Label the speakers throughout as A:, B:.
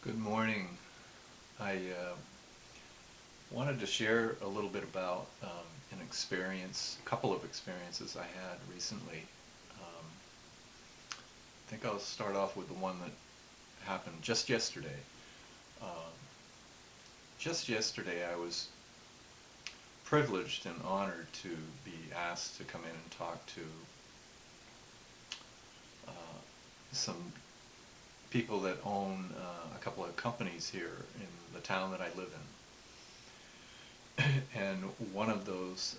A: Good morning. I wanted to share a little bit about a couple of experiences I had recently. I think I'll start off with the one that happened just yesterday. Um, just yesterday, I was privileged and honored to be asked to come in and talk to uh, some people that own a couple of companies here in the town that I live in. And one of those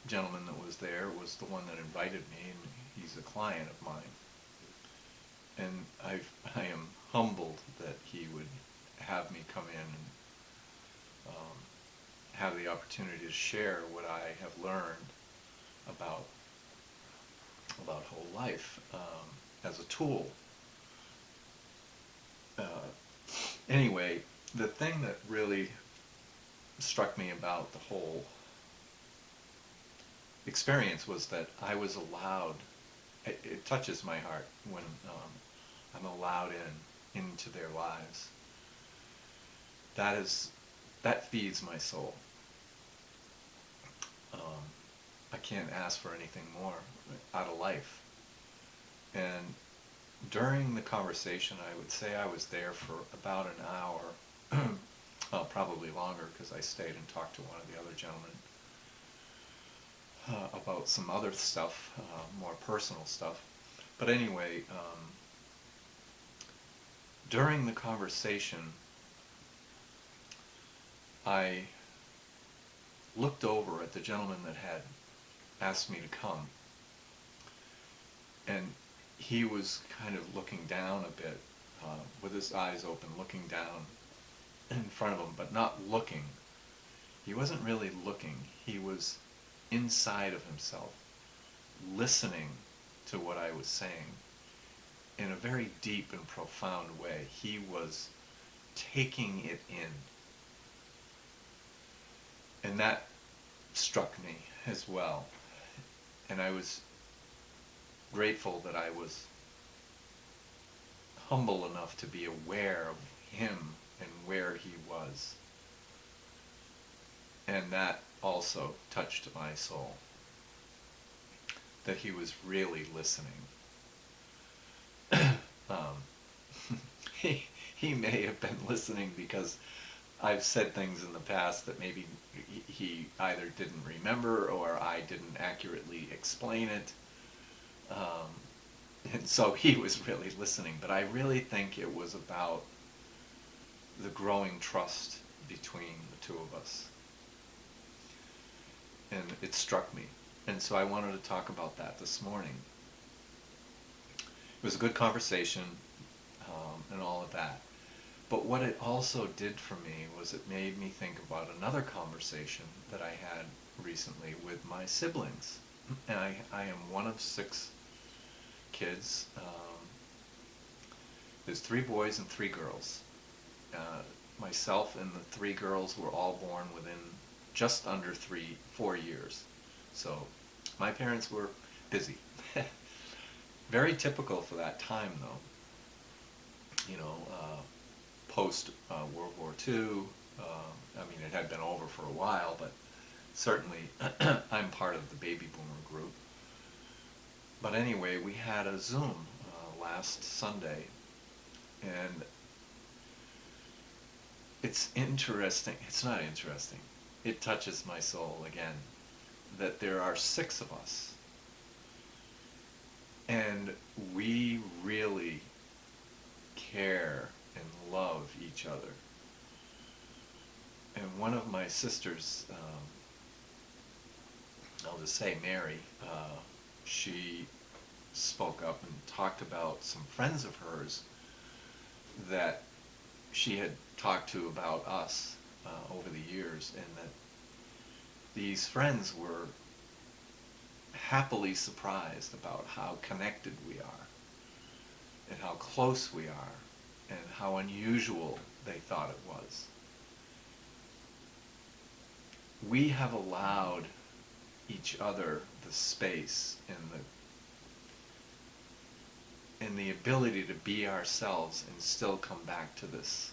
A: gentlemen that was there was the one that invited me, and he's a client of mine. And I am humbled that he would have me come in and have the opportunity to share what I have learned about whole life as a tool. Uh, anyway, the thing that really struck me about the whole experience was that I was allowed. It touches my heart when I'm allowed into their lives. That feeds my soul. Um, I can't ask for anything more out of life. And during the conversation, I would say I was there for about an hour, well, probably longer because I stayed and talked to one of the other gentlemen about some other stuff, more personal stuff. But anyway, during the conversation, I looked over at the gentleman that had asked me to come, and he was kind of looking down a bit, with his eyes open, looking down in front of him, but not looking. He wasn't really looking. He was inside of himself, listening to what I was saying in a very deep and profound way. He was taking it in. And that struck me as well. And I was grateful that I was humble enough to be aware of him and where he was. And that also touched my soul, that he was really listening. um, he may have been listening because I've said things in the past that maybe he either didn't remember or I didn't accurately explain it. And so he was really listening. But I really think it was about the growing trust between the two of us. And it struck me. And so I wanted to talk about that this morning. It was a good conversation, and all of that. But what it also did for me was it made me think about another conversation that I had recently with my siblings. And I am one of 6 kids. There's 3 boys and 3 girls. Myself and the 3 girls were all born within just under 4 years. So my parents were busy. Very typical for that time, though. Post World War II. I mean, it had been over for a while, but certainly I'm part of the baby boomer group. But anyway, we had a Zoom last Sunday, and it's interesting. It's not interesting. It touches my soul again that there are 6 of us, and we really care and love each other. And one of my sisters, I'll just say Mary, she spoke up and talked about some friends of hers that she had talked to about us over the years, and that these friends were happily surprised about how connected we are and how close we are and how unusual they thought it was. We have allowed each other the space and the ability to be ourselves and still come back to this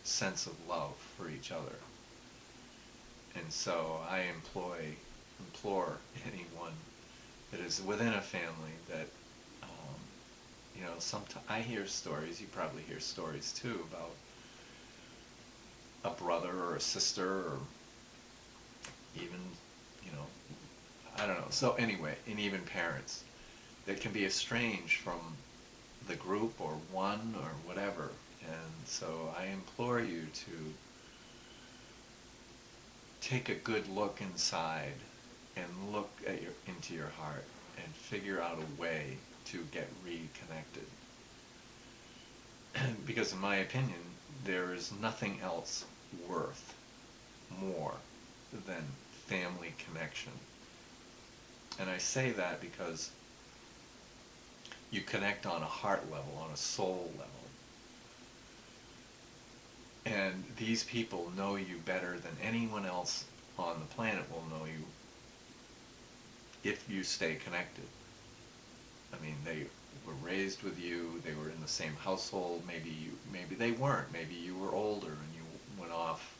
A: sense of love for each other. And so I implore anyone that is within a family that, sometimes I hear stories, you probably hear stories too, about a brother or a sister or even, I don't know. So anyway, and even parents that can be estranged from the group or one or whatever. And so I implore you to take a good look inside and look into your heart and figure out a way to get reconnected. Because in my opinion, there is nothing else worth more than family connection. And I say that because you connect on a heart level, on a soul level. And these people know you better than anyone else on the planet will know you if you stay connected. I mean, they were raised with you, they were in the same household, maybe they weren't, maybe you were older and you went off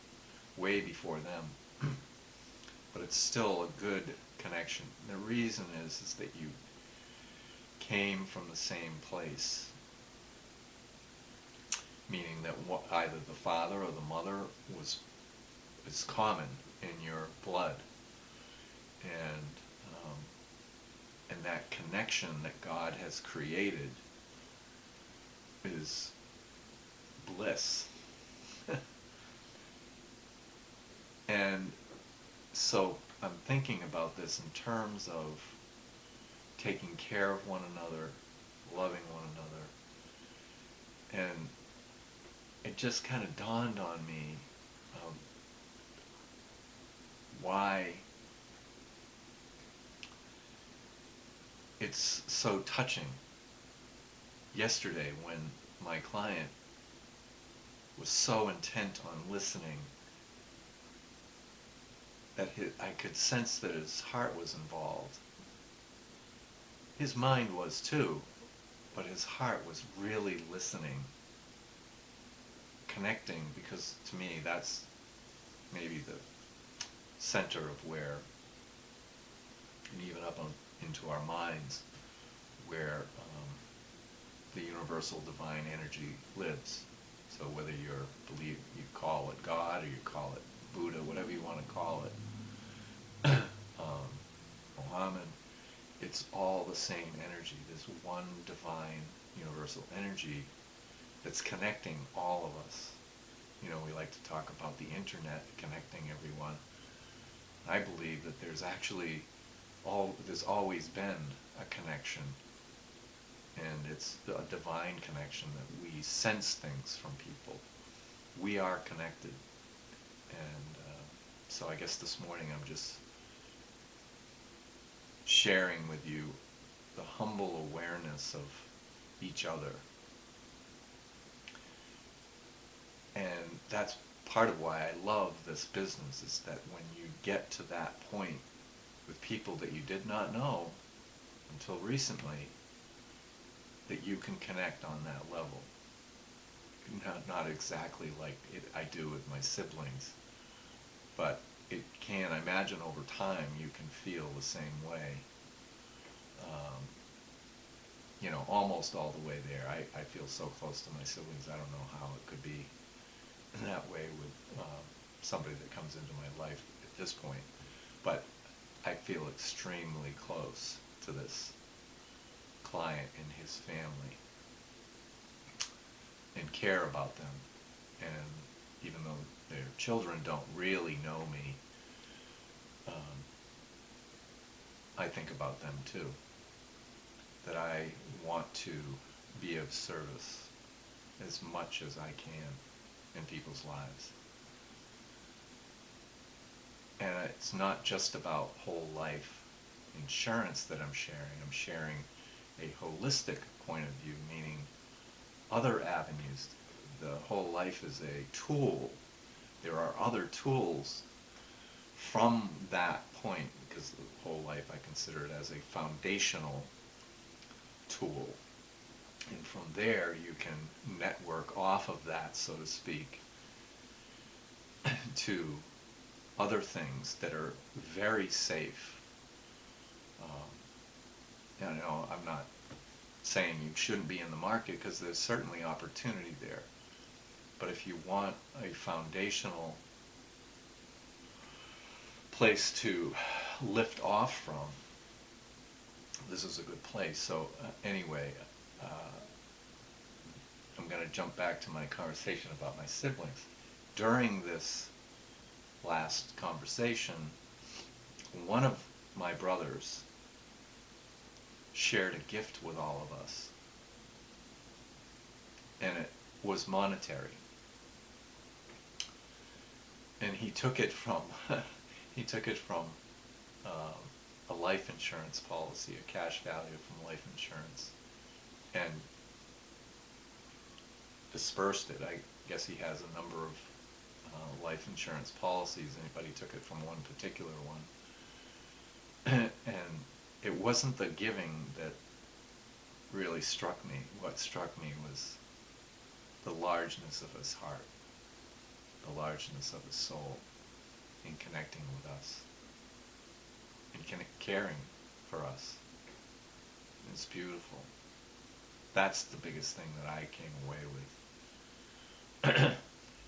A: way before them. But it's still a good connection. The reason is that you came from the same place, meaning that either the father or the mother is common in your blood, and that connection that God has created is bliss. And so I'm thinking about this in terms of taking care of one another, loving one another. And it just kind of dawned on me why it's so touching. Yesterday, when my client was so intent on listening that I could sense that his heart was involved. His mind was too, but his heart was really listening, connecting, because to me that's maybe the center of where, and even up into our minds, where the universal divine energy lives. So whether you call it God or you call it Buddha, whatever you want to call it, Muhammad, it's all the same energy. There's one divine universal energy that's connecting all of us. We like to talk about the internet connecting everyone. I believe that there's always been a connection, and it's a divine connection that we sense things from people. We are connected. And so I guess this morning I'm just sharing with you the humble awareness of each other. And that's part of why I love this business, is that when you get to that point with people that you did not know until recently, that you can connect on that level. Not exactly like I do with my siblings, but it can, I imagine over time, you can feel the same way. Almost all the way there. I feel so close to my siblings, I don't know how it could be that way with somebody that comes into my life at this point. But I feel extremely close to this client and his family, and care about them. And even though their children don't really know me, I think about them too. That I want to be of service as much as I can in people's lives. And it's not just about whole life insurance that I'm sharing. I'm sharing a holistic point of view, meaning other avenues. The whole life is a tool. There are other tools from that point, because the whole life I consider it as a foundational tool. And from there you can network off of that, so to speak, into other things that are very safe. You know, I'm not saying you shouldn't be in the market, because there's certainly opportunity there. But if you want a foundational place to lift off from, this is a good place. So anyway, I'm going to jump back to my conversation about my siblings. During this last conversation, one of my brothers shared a gift with all of us, and it was monetary. And he took it from a life insurance policy, a cash value from life insurance, and dispersed it. I guess he has a number of life insurance policies, but he took it from one particular one. And it wasn't the giving that really struck me. What struck me was the largeness of his heart, the largeness of his soul in connecting with us, in caring for us. It's beautiful. That's the biggest thing that I came away with.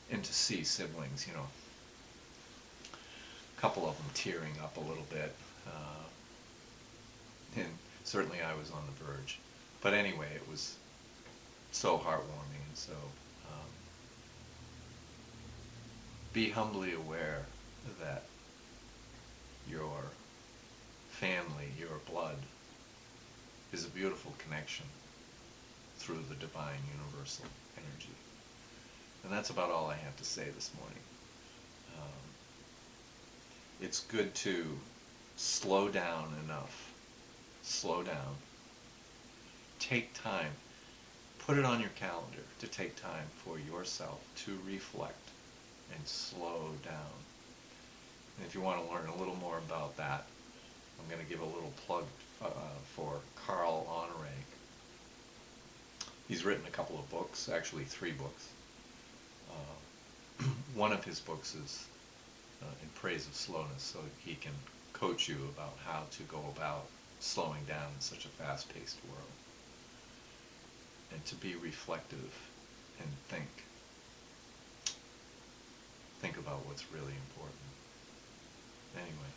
A: And to see siblings, you know, a couple of them tearing up a little bit, and certainly I was on the verge. But anyway, it was so heartwarming, and so be humbly aware that your family, your blood, is a beautiful connection through the divine universal energy. And that's about all I have to say this morning. It's good to slow down enough. Slow down. Take time. Put it on your calendar to take time for yourself to reflect and slow down. And if you want to learn a little more about that, I'm going to give a little plug for Carl Honore. He's written a couple of books, actually 3 books. One of his books is In Praise of Slowness, so he can coach you about how to go about slowing down in such a fast-paced world. And to be reflective and think about what's really important. Anyway,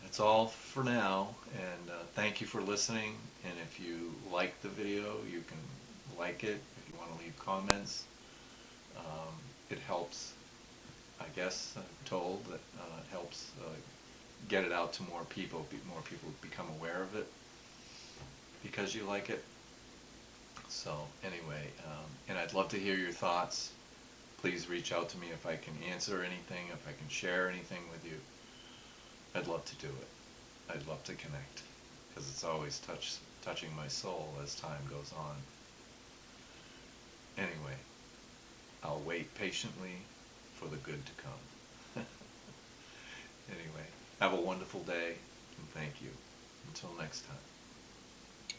A: that's all for now, and thank you for listening. And if you like the video, you can like it. If you want to leave comments, it helps, I guess. I'm told that it helps get it out to more people. More people become aware of it because you like it. So anyway, and I'd love to hear your thoughts. Please reach out to me if I can answer anything, if I can share anything with you. I'd love to do it. I'd love to connect, because it's always touching my soul as time goes on. Anyway, I'll wait patiently for the good to come. Anyway, have a wonderful day, and thank you. Until next time.